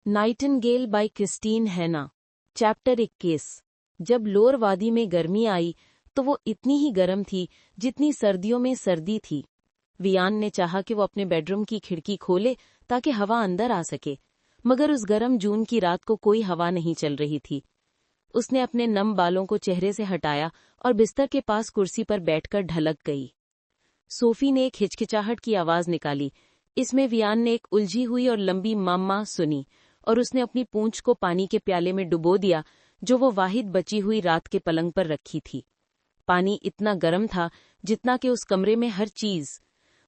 Nightingale bye Christine हैना। Chapter 21। जब lower वादी में गर्मी आई तो वो इतनी ही गर्म थी जितनी सर्दियों में सर्दी थी। वियान ने चाहा कि वो अपने बेडरूम की खिड़की खोले ताकि हवा अंदर आ सके, मगर उस गर्म जून की रात को कोई हवा नहीं चल रही थी। उसने अपने नम बालों को चेहरे से हटाया और बिस्तर के पास कुर्सी पर बैठकर ढलक गई। सोफी ने एक हिचकिचाहट की आवाज निकाली। इसमें वियान ने एक उलझी हुई और लंबी माम्मा सुनी और उसने अपनी पूंछ को पानी के प्याले में डुबो दिया जो वो वाहिद बची हुई रात के पलंग पर रखी थी। पानी इतना गर्म था जितना कि उस कमरे में हर चीज।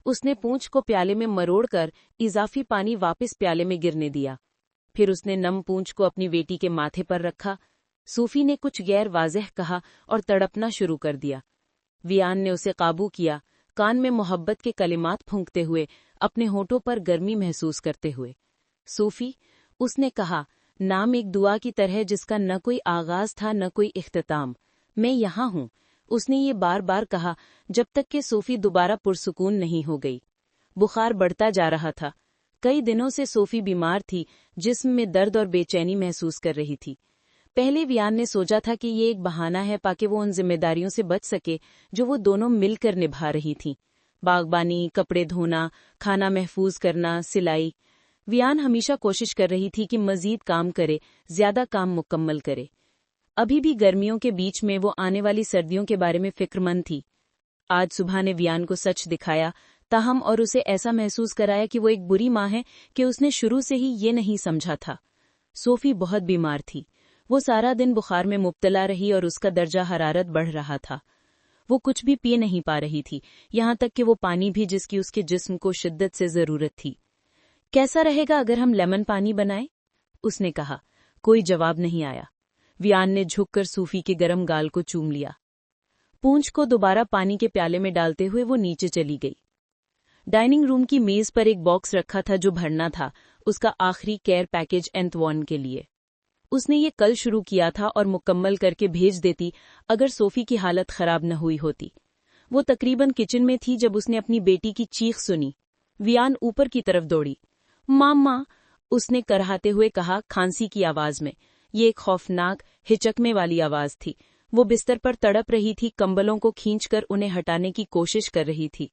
उसने पूंछ को प्याले में मरोड़कर इजाफी पानी वापस प्याले में गिरने दिया। फिर उसने नम पूंछ को अपनी बेटी के माथे पर रखा। सूफी ने कुछ गैर वाज़ेह कहा और तड़पना शुरू कर दिया। वियान ने उसे काबू किया, कान में मोहब्बत के कलिमात फूंकते हुए, अपने होठों पर गर्मी महसूस करते हुए। सूफी, उसने कहा, नाम एक दुआ की तरह जिसका न कोई आगाज था न कोई इख्तिताम। मैं यहाँ हूँ। उसने ये बार बार कहा जब तक कि सोफी दोबारा पुरसुकून नहीं हो गई। बुखार बढ़ता जा रहा था। कई दिनों से सोफी बीमार थी, जिस्म में दर्द और बेचैनी महसूस कर रही थी। पहले वियान ने सोचा था कि ये एक बहाना है ताकि वो उन जिम्मेदारियों से बच सके जो वो दोनों मिलकर निभा रही थीं। बागबानी, कपड़े धोना, खाना महफूज करना, सिलाई। वियान हमेशा कोशिश कर रही थी कि मजीद काम करे, ज्यादा काम मुकम्मल करे। अभी भी गर्मियों के बीच में वो आने वाली सर्दियों के बारे में फिक्रमंद थी। आज सुबह ने वियान को सच दिखाया, ताहम और उसे ऐसा महसूस कराया कि वो एक बुरी माँ है कि उसने शुरू से ही ये नहीं समझा था। सोफी बहुत बीमार थी। वो सारा दिन बुखार में मुब्तला रही और उसका दर्जा हरारत बढ़ रहा था। वो कुछ भी पी नहीं पा रही थी, यहाँ तक कि वो पानी भी जिसकी उसके जिस्म को शिद्दत से जरूरत थी। कैसा रहेगा अगर हम लेमन पानी बनाएं? उसने कहा। कोई जवाब नहीं आया। वियान ने झुककर सूफी के गर्म गाल को चूम लिया। पूंछ को दोबारा पानी के प्याले में डालते हुए वो नीचे चली गई। डाइनिंग रूम की मेज पर एक बॉक्स रखा था जो भरना था, उसका आखिरी केयर पैकेज एंतवान के लिए। उसने ये कल शुरू किया था और मुकम्मल करके भेज देती अगर सोफी की हालत खराब न हुई होती। वो तकरीबन किचन में थी जब उसने अपनी बेटी की चीख सुनी। वियान ऊपर की तरफ दौड़ी। मामा, उसने करहाते हुए कहा, खांसी की आवाज में। ये एक खौफनाक, हिचकने वाली आवाज थी। वो बिस्तर पर तड़प रही थी, कंबलों को खींचकर उन्हें हटाने की कोशिश कर रही थी।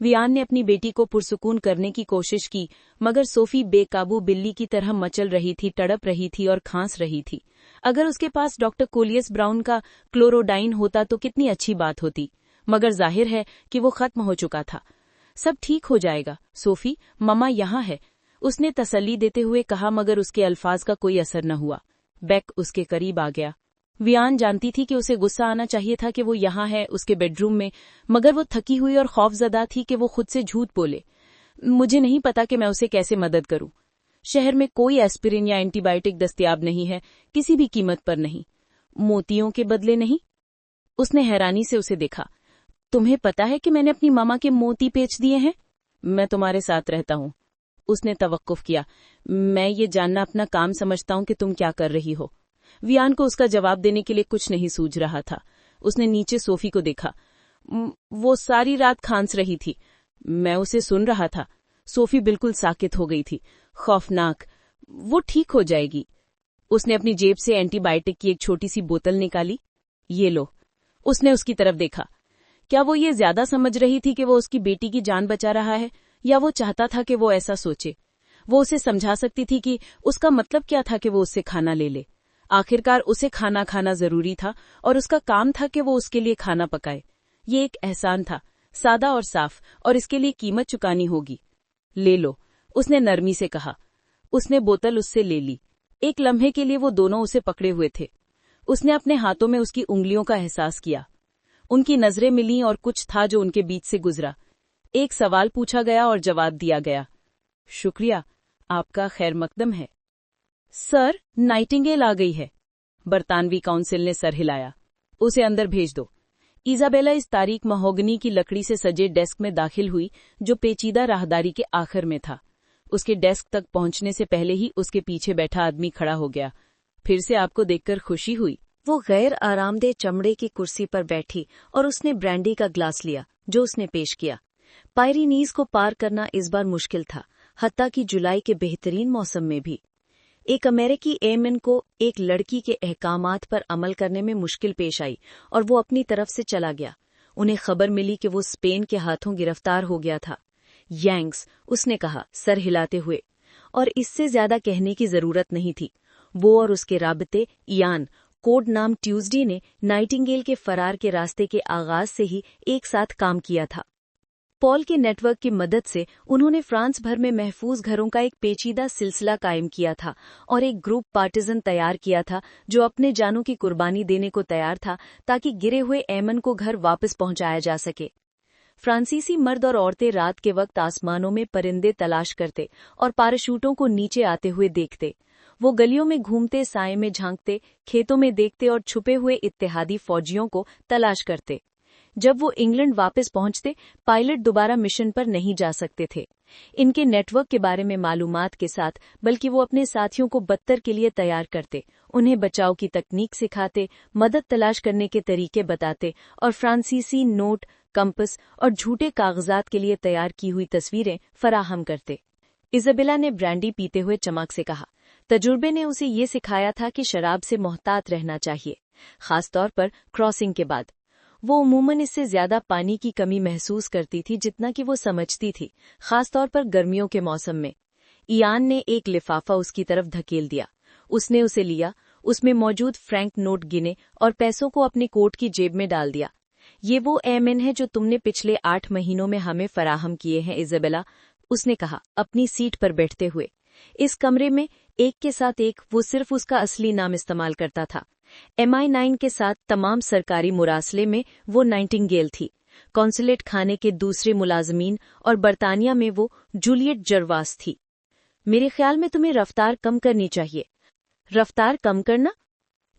वियान ने अपनी बेटी को पुरसुकून करने की कोशिश की, मगर सोफी बेकाबू बिल्ली की तरह मचल रही थी, तड़प रही थी और खांस रही थी। अगर उसके पास डॉक्टर कोलियस ब्राउन का क्लोरोडाइन होता तो कितनी अच्छी बात होती, मगर जाहिर है कि वो खत्म हो चुका था। सब ठीक हो जाएगा सोफी, ममा यहाँ है, उसने तसल्ली देते हुए कहा, मगर उसके अल्फाज का कोई असर न हुआ। बेक उसके करीब आ गया। वियान जानती थी कि उसे गुस्सा आना चाहिए था कि वो यहाँ है, उसके बेडरूम में, मगर वो थकी हुई और खौफजदा थी कि वो खुद से झूठ बोले। मुझे नहीं पता कि मैं उसे कैसे मदद करूं। शहर में कोई एस्पिरिन या एंटीबायोटिक दस्तयाब नहीं है, किसी भी कीमत पर नहीं। मोतियों के बदले नहीं? उसने हैरानी से उसे देखा। तुम्हें पता है कि मैंने अपनी मामा के मोती बेच दिए हैं? मैं तुम्हारे साथ रहता हूँ। उसने तवक्कुफ किया। मैं ये जानना अपना काम समझता हूँ कि तुम क्या कर रही हो। वियान को उसका जवाब देने के लिए कुछ नहीं सूझ रहा था। उसने नीचे सोफी को देखा। वो सारी रात खांस रही थी। मैं उसे सुन रहा था। सोफी बिल्कुल साकित हो गई थी, खौफनाक। वो ठीक हो जाएगी। उसने अपनी जेब से एंटीबायोटिक की एक छोटी सी बोतल निकाली। ये लो। उसने उसकी तरफ देखा। क्या वो ये ज्यादा समझ रही थी कि वो उसकी बेटी की जान बचा रहा है, या वो चाहता था कि वो ऐसा सोचे? वो उसे समझा सकती थी कि उसका मतलब क्या था कि वो उससे खाना ले ले। आखिरकार उसे खाना खाना जरूरी था और उसका काम था कि वो उसके लिए खाना पकाए। ये एक एहसान था, सादा और साफ, और इसके लिए कीमत चुकानी होगी। ले लो, उसने नरमी से कहा। उसने बोतल उससे ले ली। एक लम्हे के लिए वो दोनों उसे पकड़े हुए थे। उसने अपने हाथों में उसकी उंगलियों का एहसास किया। उनकी नजरें मिलीं और कुछ था जो उनके बीच से गुजरा। एक सवाल पूछा गया और जवाब दिया गया। शुक्रिया, आपका खैर मकदम है। सर, नाइटिंगेल आ गई है। बरतानवी काउंसिल ने सर हिलाया। उसे अंदर भेज दो। इजाबेला इस तारीक महोगनी की लकड़ी से सजे डेस्क में दाखिल हुई जो पेचीदा राहदारी के आखिर में था। उसके डेस्क तक पहुंचने से पहले ही उसके पीछे बैठा आदमी खड़ा हो गया। फिर से आपको देखकर खुशी हुई। वो गैर आरामदेह चमड़े की कुर्सी पर बैठी और उसने ब्रांडी का ग्लास लिया जो उसने पेश किया। पायरीनीज को पार करना इस बार मुश्किल था, हत्ता कि जुलाई के बेहतरीन मौसम में भी। एक अमेरिकी एयरमैन को एक लड़की के अहकामात पर अमल करने में मुश्किल पेश आई और वो अपनी तरफ से चला गया। उन्हें खबर मिली कि वो स्पेन के हाथों गिरफ्तार हो गया था। यैंक्स, उसने कहा सर हिलाते हुए, और इससे ज्यादा कहने की जरूरत नहीं थी। वो और उसके राबते इयान, कोड नाम ट्यूसडे, ने नाइटिंगेल के फरार के रास्ते के आगाज से ही एक साथ काम किया था। पॉल के नेटवर्क की मदद से उन्होंने फ्रांस भर में महफूज घरों का एक पेचीदा सिलसिला कायम किया था और एक ग्रुप पार्टिजन तैयार किया था जो अपने जानों की कुर्बानी देने को तैयार था ताकि गिरे हुए एमन को घर वापस पहुंचाया जा सके। फ्रांसीसी मर्द और औरतें रात के वक्त आसमानों में परिंदे तलाश करते और पैराशूटों को नीचे आते हुए देखते। वो गलियों में घूमते, साए में झांकते, खेतों में देखते और छुपे हुए इत्तेहादी फौजियों को तलाश करते। जब वो इंग्लैंड वापस पहुंचते, पायलट दोबारा मिशन पर नहीं जा सकते थे। इनके नेटवर्क के बारे में मालूमात के साथ, बल्कि वो अपने साथियों को बदतर के लिए तैयार करते, उन्हें बचाव की तकनीक सिखाते, मदद तलाश करने के तरीके बताते और फ्रांसीसी नोट, कंपस और झूठे कागजात के लिए तैयार की हुई तस्वीरें फराहम करते। इजाबेला ने ब्रांडी पीते हुए चमक से कहा, तजुर्बे ने उसे ये सिखाया था कि शराब से मोहतात रहना चाहिए, खासतौर पर क्रॉसिंग के बाद। वो उमूमन इससे ज्यादा पानी की कमी महसूस करती थी जितना कि वो समझती थी, खासतौर पर गर्मियों के मौसम में। इयान ने एक लिफाफा उसकी तरफ धकेल दिया। उसने उसे लिया, उसमें मौजूद फ्रैंक नोट गिने और पैसों को अपने कोट की जेब में डाल दिया। ये वो एमएन है जो तुमने पिछले 8 महीनों में हमें फराहम किए हैं इजाबेला, उसने कहा अपनी सीट पर बैठते हुए। इस कमरे में एक के साथ एक वो सिर्फ उसका असली नाम इस्तेमाल करता था। MI9 के साथ तमाम सरकारी मुरासले में वो नाइटिंगेल थी, कॉन्सुलेट खाने के दूसरे मुलाजमीन और बर्तानिया में वो जूलियट जर्वास थी। मेरे ख्याल में तुम्हें रफ्तार कम करनी चाहिए। रफ्तार कम करना?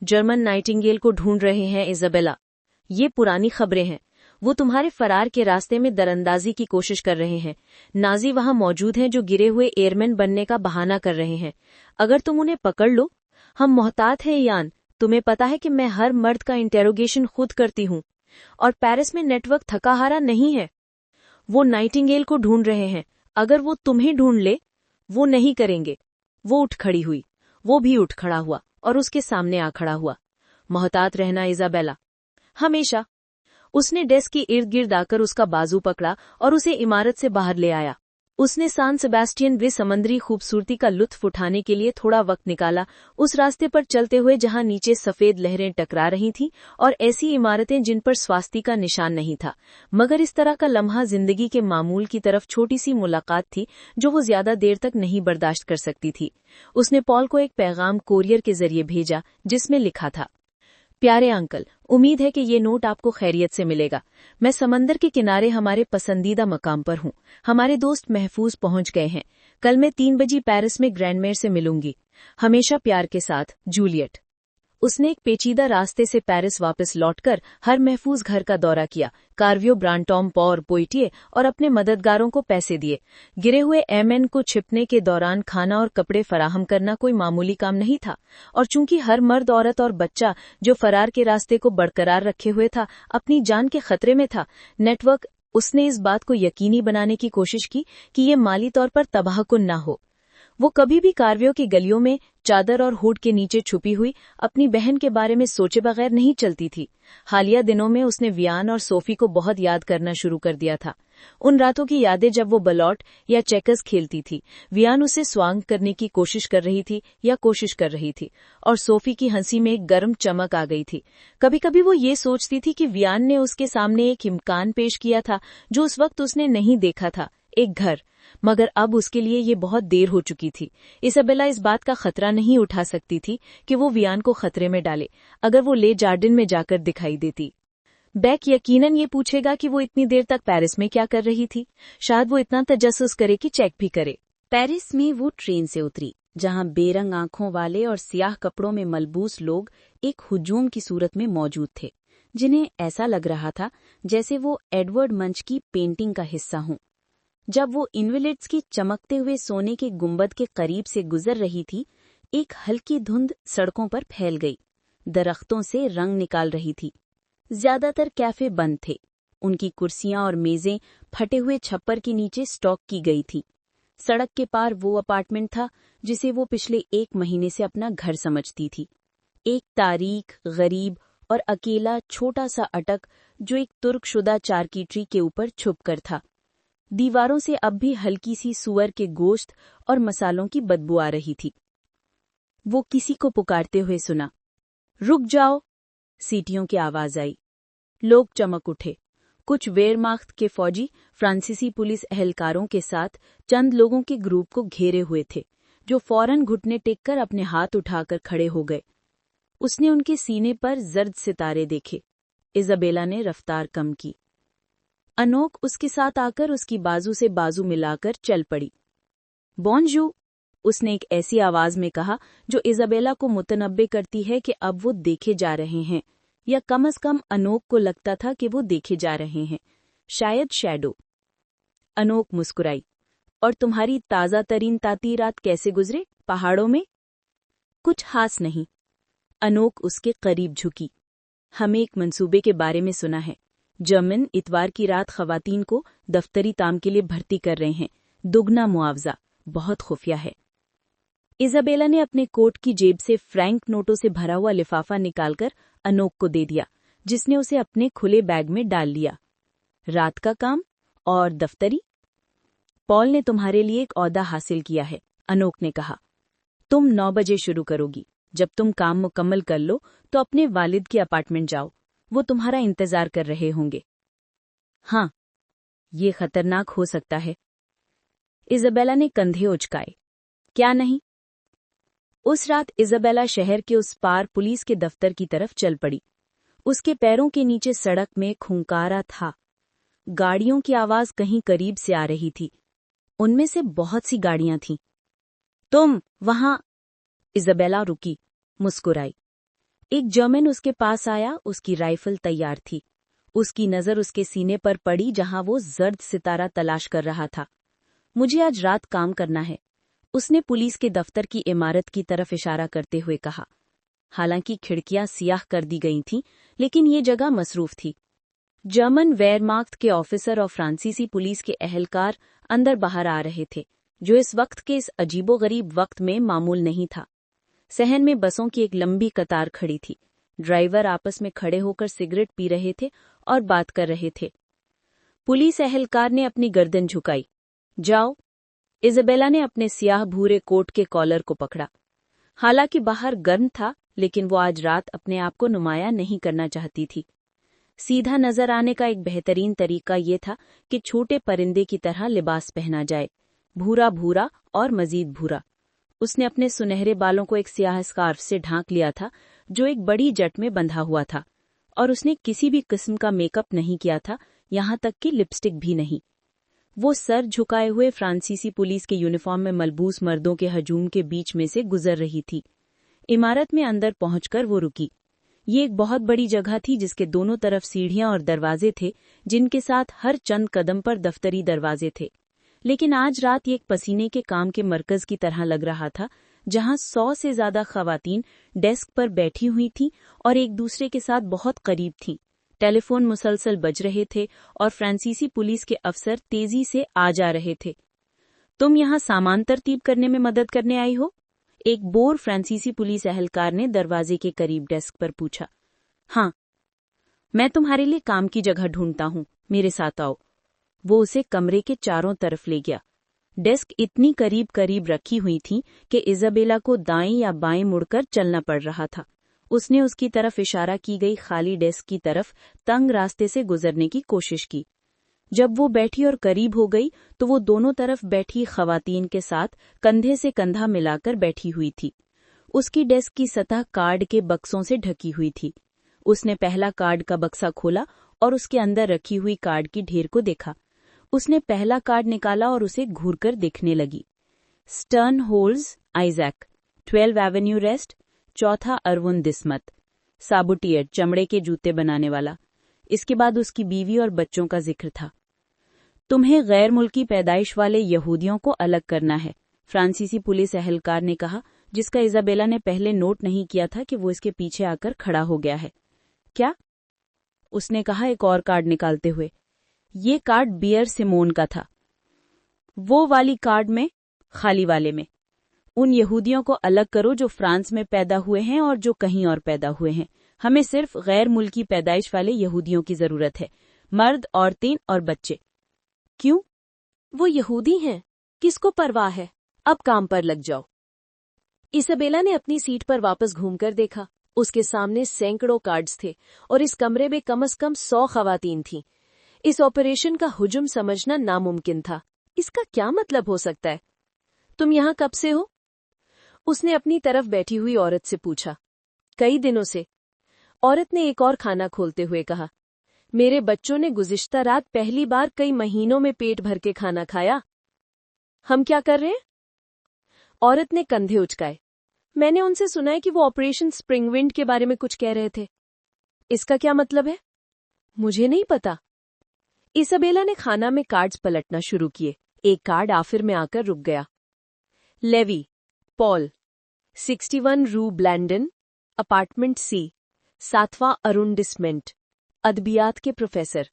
जर्मन नाइटिंगेल को ढूंढ रहे हैं इजाबेला। ये पुरानी खबरें हैं। वो तुम्हारे फरार के रास्ते में दरअंदाजी की कोशिश कर रहे हैं। नाजी वहां मौजूद हैं जो गिरे हुए एयरमैन बनने का बहाना कर रहे हैं। अगर तुम उन्हें पकड़ लो। हम मोहतात हैं यान, तुम्हें पता है कि मैं हर मर्द का इंटेरोगेशन खुद करती हूँ और पेरिस में नेटवर्क थकाहारा नहीं है। वो नाइटिंगेल को ढूंढ रहे हैं। अगर वो तुम्हें ढूंढ ले, वो नहीं करेंगे। वो उठ खड़ी हुई। वो भी उठ खड़ा हुआ और उसके सामने आ खड़ा हुआ। मोहतात रहना इजाबेला, हमेशा। उसने डेस्क के इर्द गिर्द आकर उसका बाजू पकड़ा और उसे इमारत से बाहर ले आया। उसने सान सेबास्टियन वे समंदरी खूबसूरती का लुत्फ उठाने के लिए थोड़ा वक्त निकाला, उस रास्ते पर चलते हुए जहां नीचे सफेद लहरें टकरा रही थीं और ऐसी इमारतें जिन पर स्वास्ती का निशान नहीं था। मगर इस तरह का लम्हा जिंदगी के मामूल की तरफ छोटी सी मुलाकात थी जो वो ज्यादा देर तक नहीं बर्दाश्त कर सकती थी। उसने पॉल को एक पैगाम कोरियर के जरिए भेजा जिसमें लिखा था, प्यारे अंकल, उम्मीद है कि ये नोट आपको खैरियत से मिलेगा। मैं समंदर के किनारे हमारे पसंदीदा मकाम पर हूँ। हमारे दोस्त महफूज पहुंच गए हैं। कल मैं 3 बजे पेरिस में ग्रैंडमेयर से मिलूंगी। हमेशा प्यार के साथ, जूलियट। उसने एक पेचीदा रास्ते से पेरिस वापस लौटकर हर महफूज घर का दौरा किया, कार्वियो, ब्रांटॉम, पॉर, पोइटिए और अपने मददगारों को पैसे दिए। गिरे हुए एमएन को छिपने के दौरान खाना और कपड़े फराहम करना कोई मामूली काम नहीं था, और चूंकि हर मर्द, औरत और बच्चा जो फरार के रास्ते को बरकरार रखे हुए था अपनी जान के खतरे में था, नेटवर्क, उसने इस बात को यकीनी बनाने की कोशिश की कि ये माली तौर पर तबाहकुन न हो। वो कभी भी कार्वियो की गलियों में चादर और हुड के नीचे छुपी हुई अपनी बहन के बारे में सोचे बगैर नहीं चलती थी। हालिया दिनों में उसने वियान और सोफी को बहुत याद करना शुरू कर दिया था। उन रातों की यादें जब वो बलौट या चेकर्स खेलती थी, वियान उसे स्वांग करने की कोशिश कर रही थी और सोफी की हंसी में एक गर्म चमक आ गई थी। कभी कभी वो ये सोचती थी कि वियान ने उसके सामने एक इम्कान पेश किया था जो उस वक्त उसने नहीं देखा था, एक घर, मगर अब उसके लिए ये बहुत देर हो चुकी थी। इसाबेला इस बात का खतरा नहीं उठा सकती थी कि वो वियान को खतरे में डाले अगर वो ले जार्डिन में जाकर दिखाई देती। बैक यकीनन ये पूछेगा कि वो इतनी देर तक पेरिस में क्या कर रही थी। शायद वो इतना तजस्सुस करे कि चेक भी करे। पेरिस में वो ट्रेन से उतरी जहां बेरंग आंखों वाले और सियाह कपड़ों में मलबूस लोग एक हुजूम की सूरत में मौजूद थे, जिन्हें ऐसा लग रहा था जैसे वो एडवर्ड मंच की पेंटिंग का हिस्सा हों। जब वो इन्वेलिड्स की चमकते हुए सोने के गुंबद के करीब से गुजर रही थी, एक हल्की धुंध सड़कों पर फैल गई, दरख्तों से रंग निकाल रही थी। ज्यादातर कैफे बंद थे, उनकी कुर्सियां और मेजें फटे हुए छप्पर के नीचे स्टॉक की गई थी। सड़क के पार वो अपार्टमेंट था जिसे वो पिछले 1 महीने से अपना घर समझती थी। एक तारीख, गरीब और अकेला छोटा सा अटक जो एक तुर्कशुदा चारकीट्री के ऊपर छुप कर था। दीवारों से अब भी हल्की सी सुअर के गोश्त और मसालों की बदबू आ रही थी। वो किसी को पुकारते हुए सुना। रुक जाओ! सीटियों की आवाज आई। लोग चमक उठे। कुछ वेयरमाख्त के फौजी फ्रांसीसी पुलिस एहलकारों के साथ चंद लोगों के ग्रुप को घेरे हुए थे, जो फौरन घुटने टेककर अपने हाथ उठाकर खड़े हो गए। उसने उनके सीने पर जर्द सितारे देखे। इज़ाबेला ने रफ्तार कम की। अनोक उसके साथ आकर उसकी बाजू से बाजू मिलाकर चल पड़ी। बॉन्जू, उसने एक ऐसी आवाज में कहा जो इज़ाबेला को मुतनब्बे करती है कि अब वो देखे जा रहे हैं, या कम से कम अनोक को लगता था कि वो देखे जा रहे हैं, शायद शैडो। अनोक मुस्कुराई। और तुम्हारी ताज़ा तरीन ताती रात कैसे गुजरे पहाड़ों में? कुछ खास नहीं। अनोक उसके करीब झुकी। हमें एक मंसूबे के बारे में सुना है। जर्मन इतवार की रात खवातीन को दफ्तरी ताम के लिए भर्ती कर रहे हैं। दुगना मुआवजा, बहुत खुफिया है। इज़ाबेला ने अपने कोट की जेब से फ्रैंक नोटों से भरा हुआ लिफाफा निकालकर अनोक को दे दिया, जिसने उसे अपने खुले बैग में डाल लिया। रात का काम और दफ्तरी? पॉल ने तुम्हारे लिए एक ओहदा हासिल किया है, अनोक ने कहा। तुम 9 बजे शुरू करोगी। जब तुम काम मुकम्मल कर लो तो अपने वालिद के अपार्टमेंट जाओ, वो तुम्हारा इंतजार कर रहे होंगे। हाँ, ये खतरनाक हो सकता है। इज़ाबेला ने कंधे उचकाए। क्या नहीं? उस रात इज़ाबेला शहर के उस पार पुलिस के दफ्तर की तरफ चल पड़ी। उसके पैरों के नीचे सड़क में खूंकारा था। गाड़ियों की आवाज कहीं करीब से आ रही थी। उनमें से बहुत सी गाड़ियां थीं। तुम वहां? इज़ाबेला रुकी, मुस्कुराई। एक जर्मन उसके पास आया, उसकी राइफल तैयार थी। उसकी नजर उसके सीने पर पड़ी जहां वो जर्द सितारा तलाश कर रहा था। मुझे आज रात काम करना है, उसने पुलिस के दफ्तर की इमारत की तरफ इशारा करते हुए कहा। हालांकि खिड़कियां सियाह कर दी गई थीं, लेकिन ये जगह मसरूफ थी। जर्मन वेयरमाख्त के ऑफिसर और फ्रांसीसी पुलिस के एहलकार अंदर बाहर आ रहे थे, जो इस वक्त के इस अजीबोगरीब वक्त में मामूल नहीं था। सहन में बसों की एक लंबी कतार खड़ी थी। ड्राइवर आपस में खड़े होकर सिगरेट पी रहे थे और बात कर रहे थे। पुलिस एहलकार ने अपनी गर्दन झुकाई। जाओ। इज़ाबेला ने अपने स्याह भूरे कोट के कॉलर को पकड़ा। हालांकि बाहर गर्म था, लेकिन वो आज रात अपने आप को नुमाया नहीं करना चाहती थी। सीधा नजर आने का एक बेहतरीन तरीका ये था कि छोटे परिंदे की तरह लिबास पहना जाए, भूरा भूरा और मजीद भूरा। उसने अपने सुनहरे बालों को एक स्याह स्कार्फ से ढांक लिया था, जो एक बड़ी जट में बंधा हुआ था, और उसने किसी भी किस्म का मेकअप नहीं किया था, यहां तक कि लिपस्टिक भी नहीं। वो सर झुकाए हुए फ्रांसीसी पुलिस के यूनिफॉर्म में मलबूस मर्दों के हजूम के बीच में से गुजर रही थी। इमारत में अंदर पहुंचकर वो रुकी। ये एक बहुत बड़ी जगह थी जिसके दोनों तरफ सीढ़ियां और दरवाजे थे, जिनके साथ हर चंद कदम पर दफ्तरी दरवाजे थे। लेकिन आज रात ये एक पसीने के काम के मरकज की तरह लग रहा था, जहां 100 से ज्यादा खवातीन डेस्क पर बैठी हुई थीं और एक दूसरे के साथ बहुत करीब थीं। टेलीफोन मुसलसल बज रहे थे और फ्रांसीसी पुलिस के अफसर तेजी से आ जा रहे थे। तुम यहाँ सामान तरतीब करने में मदद करने आई हो? एक बोर फ्रांसीसी पुलिस एहलकार ने दरवाजे के करीब डेस्क पर पूछा। हाँ, मैं तुम्हारे लिए काम की जगह ढूंढता हूँ, मेरे साथ आओ। वो उसे कमरे के चारों तरफ ले गया। डेस्क इतनी करीब करीब रखी हुई थी कि इज़ाबेला को दाएं या बाएं मुड़कर चलना पड़ रहा था। उसने उसकी तरफ इशारा की गई खाली डेस्क की तरफ तंग रास्ते से गुजरने की कोशिश की। जब वो बैठी और करीब हो गई तो वो दोनों तरफ बैठी खवातीन के साथ कंधे से कंधा मिलाकर बैठी हुई थी। उसकी डेस्क की सतह कार्ड के बक्सों से ढकी हुई थी। उसने पहला कार्ड का बक्सा खोला और उसके अंदर रखी हुई कार्ड की ढेर को देखा। उसने पहला कार्ड निकाला और उसे घूरकर देखने लगी। Stern holes Isaac, 12 Avenue rest, चौथा अरवुन दिस्मत, साबुटियर, चमड़े के जूते बनाने वाला। इसके बाद उसकी बीवी और बच्चों का जिक्र था। तुम्हें गैर मुल्की पैदाइश वाले यहूदियों को अलग करना है, फ्रांसीसी पुलिस एहलकार ने कहा, जिसका इज़ाबेला ने पहले नोट नहीं किया था कि वो इसके पीछे आकर खड़ा हो गया है। क्या? उसने कहा एक और कार्ड निकालते हुए। ये कार्ड बियर सिमोन का था। वो वाली कार्ड में, खाली वाले में। उन यहूदियों को अलग करो जो फ्रांस में पैदा हुए हैं और जो कहीं और पैदा हुए हैं। हमें सिर्फ गैर मुल्की पैदाइश वाले यहूदियों की जरूरत है, मर्द, औरतें और बच्चे। क्यों? वो यहूदी हैं, किसको परवाह है? अब काम पर लग जाओ। इसाबेला ने अपनी सीट पर वापस घूमकर देखा। उसके सामने सैकड़ों कार्ड्स थे और इस कमरे में कम से कम 100 खवातीन थीं। इस ऑपरेशन का हुजुम समझना नामुमकिन था। इसका क्या मतलब हो सकता है? तुम यहां कब से हो? उसने अपनी तरफ बैठी हुई औरत से पूछा। कई दिनों से, औरत ने एक और खाना खोलते हुए कहा। मेरे बच्चों ने गुज़िश्ता रात पहली बार कई महीनों में पेट भर के खाना खाया। हम क्या कर रहे हैं? औरत ने कंधे उचकाए। मैंने उनसे सुना है कि वो ऑपरेशन स्प्रिंग विंड के बारे में कुछ कह रहे थे। इसका क्या मतलब है? मुझे नहीं पता। इसाबेला ने खाना में कार्ड्स पलटना शुरू किए। एक कार्ड आखिर में आकर रुक गया। लेवी, पॉल, 61 रू ब्लैंडन, अपार्टमेंट सी, 7वां अरुंडिसमेंट, अदबियात के प्रोफेसर।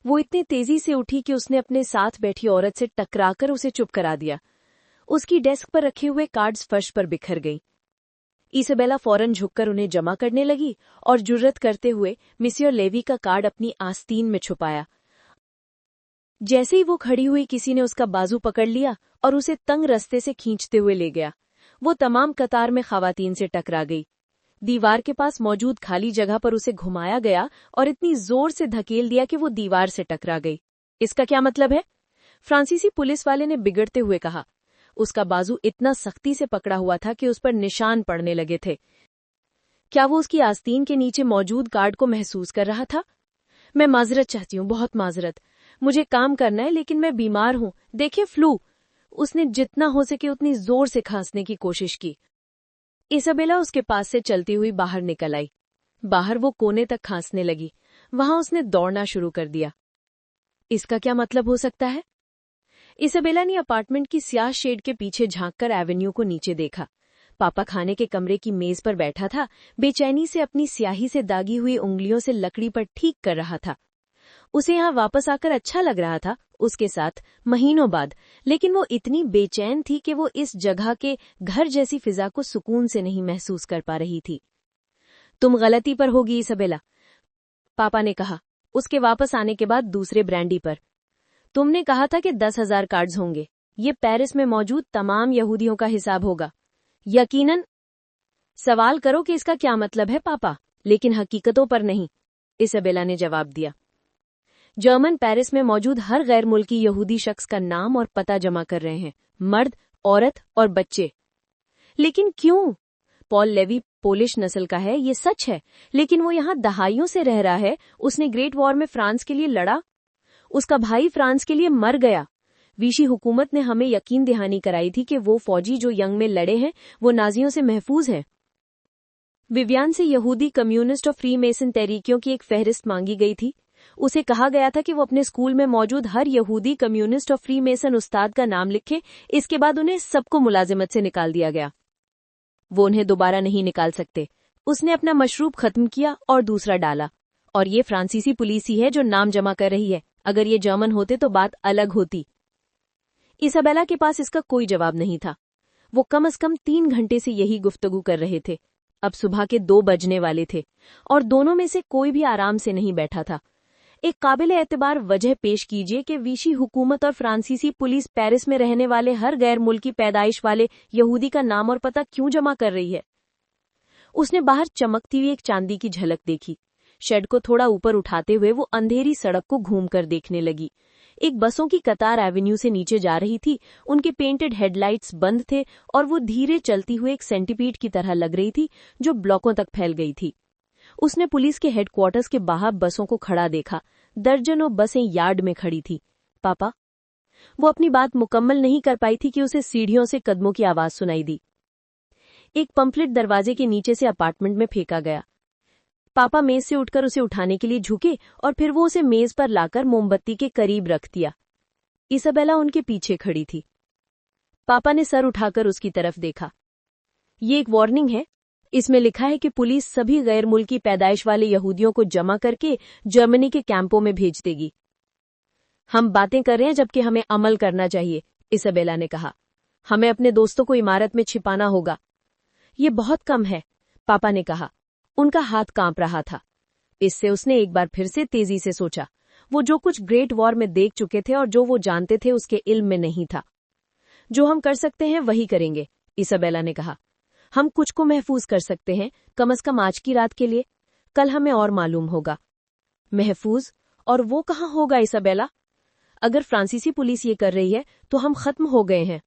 वो इतनी तेजी से उठी कि उसने अपने साथ बैठी औरत से टकराकर उसे चुप करा दिया। उसकी डेस्क पर रखे हुए कार्ड्स फर्श पर बिखर गई। इसाबेला फौरन झुककर उन्हें जमा करने लगी और जुर्रत करते हुए मिसियर लेवी का कार्ड अपनी आस्तीन में छुपाया। जैसे ही वो खड़ी हुई, किसी ने उसका बाजू पकड़ लिया और उसे तंग रास्ते से खींचते हुए ले गया। वो तमाम कतार में खवातीन से टकरा गई। दीवार के पास मौजूद खाली जगह पर उसे घुमाया गया और इतनी जोर से धकेल दिया कि वो दीवार से टकरा गई। इसका क्या मतलब है? फ्रांसीसी पुलिस वाले ने बिगड़ते हुए कहा। उसका बाजू इतना सख्ती से पकड़ा हुआ था कि उस पर निशान पड़ने लगे थे। क्या वो उसकी आस्तीन के नीचे मौजूद कार्ड को महसूस कर रहा था? मैं माजरत चाहती हूँ, बहुत माजरत। मुझे काम करना है, लेकिन मैं बीमार हूँ। देखिए, फ्लू। उसने जितना हो सके उतनी जोर से खांसने की कोशिश की। इसाबेला उसके पास से चलती हुई बाहर निकल आई। बाहर वो कोने तक खांसने लगी। वहां उसने दौड़ना शुरू कर दिया। इसका क्या मतलब हो सकता है? इसाबेला ने अपार्टमेंट की स्याह शेड के पीछे झांककर एवेन्यू को नीचे देखा। पापा खाने के कमरे की मेज पर बैठा था, बेचैनी से अपनी स्याही से दागी हुई उंगलियों से लकड़ी पर ठीक कर रहा था। उसे यहाँ वापस आकर अच्छा लग रहा था, उसके साथ महीनों बाद, लेकिन वो इतनी बेचैन थी कि वो इस जगह के घर जैसी फिजा को सुकून से नहीं महसूस कर पा रही थी। तुम गलती पर होगी इसाबेला, पापा ने कहा, उसके वापस आने के बाद दूसरे ब्रांडी पर। तुमने कहा था कि 10,000 कार्ड्स होंगे। ये पेरिस में मौजूद तमाम यहूदियों का हिसाब होगा। यकीनन। सवाल करो कि इसका क्या मतलब है पापा, लेकिन हकीकतों पर नहीं, इसाबेला ने जवाब दिया। जर्मन पेरिस में मौजूद हर गैर मुल्की यहूदी शख्स का नाम और पता जमा कर रहे हैं, मर्द, औरत और बच्चे। लेकिन क्यों? पॉल लेवी पोलिश नस्ल का है, ये सच है, लेकिन वो यहाँ दहाइयों से रह रहा है। उसने ग्रेट वॉर में फ्रांस के लिए लड़ा। उसका भाई फ्रांस के लिए मर गया। विशी हुकूमत ने हमें यकीन दहानी कराई थी कि वो फौजी जो यंग में लड़े हैं वो नाजियों से महफूज हैं। विवियान से यहूदी कम्युनिस्ट और फ्री मेसन तहरीकियों की एक फहरिस्त मांगी गई थी। उसे कहा गया था कि वो अपने स्कूल में मौजूद हर यहूदी कम्युनिस्ट और फ्री मेसन उस्ताद का नाम लिखे। इसके बाद उन्हें सबको मुलाजिमत से निकाल दिया गया। वो उन्हें दोबारा नहीं निकाल सकते। उसने अपना मशरूब खत्म किया और दूसरा डाला। और ये फ्रांसीसी पुलिस ही है जो नाम जमा कर रही है। अगर ये जर्मन होते तो बात अलग होती। इसाबेला के पास इसका कोई जवाब नहीं था। वो कम से कम 3 घंटे से यही गुफ्तगू कर रहे थे। अब सुबह के 2 बजने वाले थे और दोनों में से कोई भी आराम से नहीं बैठा था। एक काबिल एतबार वजह पेश कीजिए कि विशी हुकूमत और फ्रांसीसी पुलिस पेरिस में रहने वाले हर गैर मुल्की पैदाइश वाले यहूदी का नाम और पता क्यों जमा कर रही है। उसने बाहर चमकती हुई एक चांदी की झलक देखी। शेड को थोड़ा ऊपर उठाते हुए वो अंधेरी सड़क को घूमकर देखने लगी। एक बसों की कतार एवेन्यू से नीचे जा रही थी। उनके पेंटेड हेडलाइट्स बंद थे और वो धीरे चलती हुई एक सेंटीपीड की तरह लग रही थी जो ब्लॉकों तक फैल गई थी। उसने पुलिस के हेडक्वार्टर्स के बाहर बसों को खड़ा देखा। दर्जनों बसें यार्ड में खड़ी थी। पापा, वो अपनी बात मुकम्मल नहीं कर पाई थी कि उसे सीढ़ियों से कदमों की आवाज सुनाई दी। एक पंपलेट दरवाजे के नीचे से अपार्टमेंट में फेंका गया। पापा मेज से उठकर उसे उठाने के लिए झुके और फिर वो उसे मेज पर लाकर मोमबत्ती के करीब रख दिया। इसाबेला उनके पीछे खड़ी थी। पापा ने सर उठाकर उसकी तरफ देखा। ये एक वार्निंग है। इसमें लिखा है कि पुलिस सभी गैर मुल्की पैदाइश वाले यहूदियों को जमा करके जर्मनी के कैंपों में भेज देगी। हम बातें कर रहे हैं जबकि हमें अमल करना चाहिए, इसाबेला ने कहा। हमें अपने दोस्तों को इमारत में छिपाना होगा। ये बहुत कम है, पापा ने कहा। उनका हाथ कांप रहा था। इससे उसने एक बार फिर से तेजी से सोचा। वो जो कुछ ग्रेट वॉर में देख चुके थे और जो वो जानते थे उसके इल्म में नहीं था। जो हम कर सकते हैं वही करेंगे, इसाबेला ने कहा। हम कुछ को महफूज कर सकते हैं, कम से कम आज की रात के लिए। कल हमें और मालूम होगा। महफूज? और वो कहाँ होगा इसाबेला? अगर फ्रांसीसी पुलिस ये कर रही है तो हम खत्म हो गए हैं।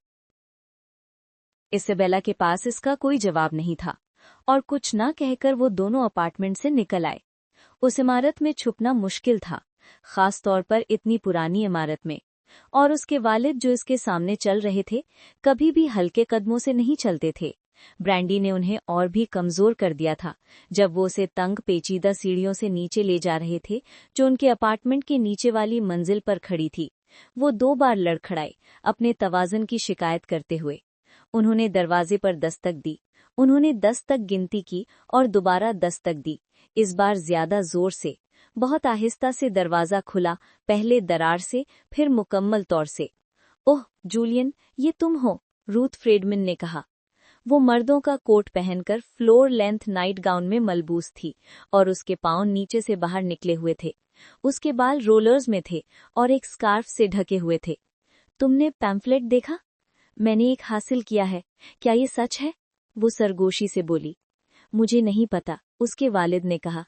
इसाबेला के पास इसका कोई जवाब नहीं था और कुछ ना कहकर वो दोनों अपार्टमेंट से निकल आए। उस इमारत में छुपना मुश्किल था, खास तौर पर इतनी पुरानी इमारत में। और उसके वालिद जो इसके सामने चल रहे थे, कभी भी हल्के कदमों से नहीं चलते थे। ब्रैंडी ने उन्हें और भी कमजोर कर दिया था जब वो उसे तंग पेचीदा सीढ़ियों से नीचे ले जा रहे थे जो उनके अपार्टमेंट के नीचे वाली मंजिल पर खड़ी थी। वो 2 बार लड़खड़ाए, अपने तवाज़ुन की शिकायत करते हुए। उन्होंने दरवाजे पर दस्तक दी। उन्होंने 10 तक गिनती की और दोबारा दस्तक दी, इस बार ज्यादा जोर से। बहुत आहिस्ता से दरवाजा खुला, पहले दरार से, फिर मुकम्मल तौर से। ओह जूलियन, ये तुम हो, रूथ फ्रेडमैन ने कहा। वो मर्दों का कोट पहनकर फ्लोर लेंथ नाइट गाउन में मलबूस थी और उसके पांव नीचे से बाहर निकले हुए थे। उसके बाल रोलर्स में थे और एक स्कार्फ से ढके हुए थे। तुमने पैम्फलेट देखा? मैंने एक हासिल किया है। क्या ये सच है? वो सरगोशी से बोली। मुझे नहीं पता, उसके वालिद ने कहा।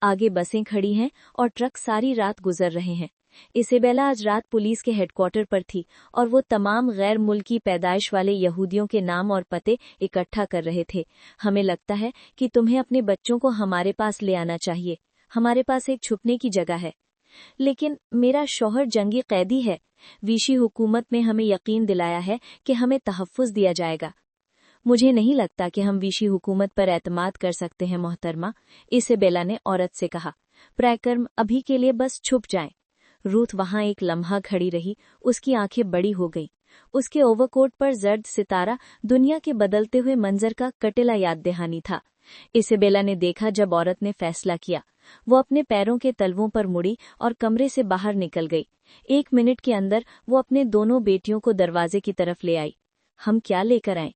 आगे बसें खड़ी हैं और ट्रक सारी रात गुजर रहे हैं। इसाबेला आज रात पुलिस के हेडक्वार्टर पर थी और वो तमाम गैर मुल्की पैदाइश वाले यहूदियों के नाम और पते इकट्ठा कर रहे थे। हमें लगता है कि तुम्हें अपने बच्चों को हमारे पास ले आना चाहिए। हमारे पास एक छुपने की जगह है। लेकिन मेरा शौहर जंगी कैदी है। विशी हुकूमत ने हमें यकीन दिलाया है कि हमें तहफ़्फ़ुज़ दिया जाएगा। मुझे नहीं लगता कि हम विशी हुकूमत पर एतमाद कर सकते हैं मोहतरमा, इसाबेला ने औरत से कहा। प्रैकर्म अभी के लिए बस छुप जाएं। रूथ वहां एक लम्हा खड़ी रही, उसकी आंखें बड़ी हो गईं। उसके ओवरकोट पर जर्द सितारा दुनिया के बदलते हुए मंजर का कटिला याद दहानी था। इसाबेला ने देखा जब औरत ने फैसला किया। वो अपने पैरों के तलवों पर मुड़ी और कमरे से बाहर निकल गई। 1 मिनट के अंदर वो अपने दोनों बेटियों को दरवाजे की तरफ ले आई। हम क्या लेकर आए?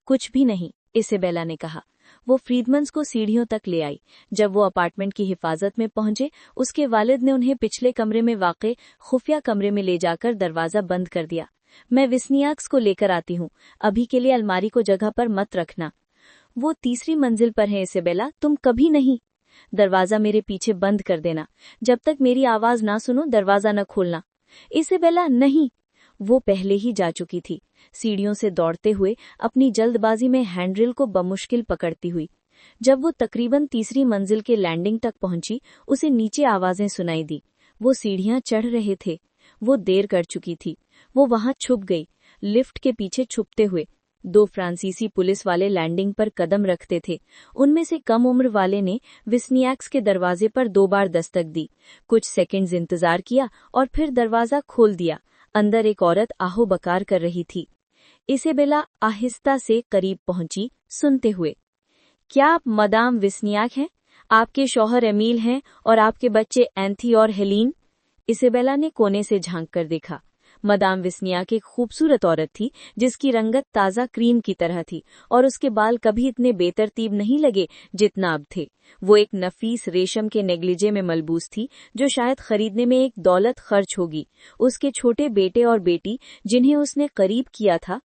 कुछ भी नहीं, इसाबेला ने कहा। वो फ्रीडमन्स को सीढ़ियों तक ले आई। जब वो अपार्टमेंट की हिफाजत में पहुंचे, उसके वालिद ने उन्हें पिछले कमरे में वाक़े खुफिया कमरे में ले जाकर दरवाजा बंद कर दिया। मैं विस्नियाक्स को लेकर आती हूँ, अभी के लिए अलमारी को जगह पर मत रखना। वो 3री मंजिल पर है इसाबेला, तुम कभी नहीं। दरवाजा मेरे पीछे बंद कर देना। जब तक मेरी आवाज ना सुनो दरवाजा न खोलना। इसाबेला नहीं। वो पहले ही जा चुकी थी, सीढ़ियों से दौड़ते हुए, अपनी जल्दबाजी में हैंडरिल को बमुश्किल पकड़ती हुई। जब वो तकरीबन 3री मंजिल के लैंडिंग तक पहुंची, उसे नीचे आवाजें सुनाई दी। वो सीढ़ियां चढ़ रहे थे। वो देर कर चुकी थी। वो वहां छुप गई, लिफ्ट के पीछे छुपते हुए। 2 फ्रांसीसी पुलिस वाले लैंडिंग पर कदम रखते थे। उनमें से कम उम्र वाले ने विस्नियाक्स के दरवाजे पर 2 बार दस्तक दी। कुछ सेकंड्स इंतजार किया और फिर दरवाजा खोल दिया। अंदर एक औरत आहो बकार कर रही थी। इसाबेला आहिस्ता से करीब पहुंची, सुनते हुए। क्या आप मदाम विस्नियाक हैं? आपके शौहर एमील हैं और आपके बच्चे एंथी और हेलीन? इसाबेला ने कोने से झांक कर देखा। मदाम विस्नियाक एक खूबसूरत औरत थी जिसकी रंगत ताज़ा क्रीम की तरह थी और उसके बाल कभी इतने बेतरतीब नहीं लगे जितना अब थे। वो एक नफीस रेशम के नेगलिजे में मलबूस थी जो शायद खरीदने में एक दौलत खर्च होगी। उसके छोटे बेटे और बेटी जिन्हें उसने करीब किया था